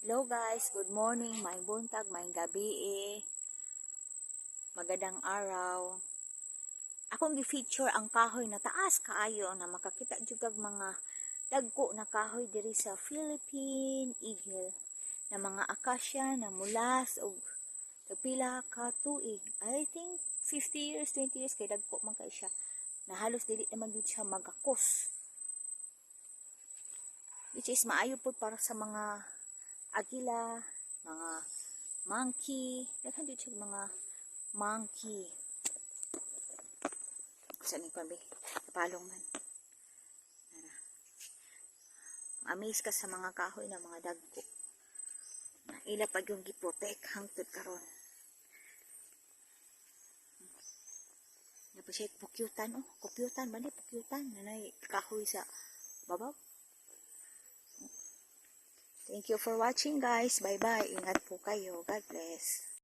Hello guys, good morning, may buntag, may gabi Magandang araw. Akong gi-feature ang kahoy na taas kaayo na makakita jud kag mga dagko na kahoy diri sa Philippine Eagle na mga akasya na mulas og pila ka tuig. I think 50 years, 20 years kay dagko man kay siya. Na halos dili naman gyud siya magakos. Which is maayo pud para sa mga agila, mga monkey, daghan din siya mga monkey. Saan yung kwabi? Kapalong man. Amaze ka sa mga kahoy na mga dagko. Ila pa yung giprotect hangtod karon. Napos siya pukyutan, kupyutan, bali pukyutan, nanay kahoy sa babaw. Thank you for watching guys. Bye-bye. Ingat po kayo. God bless.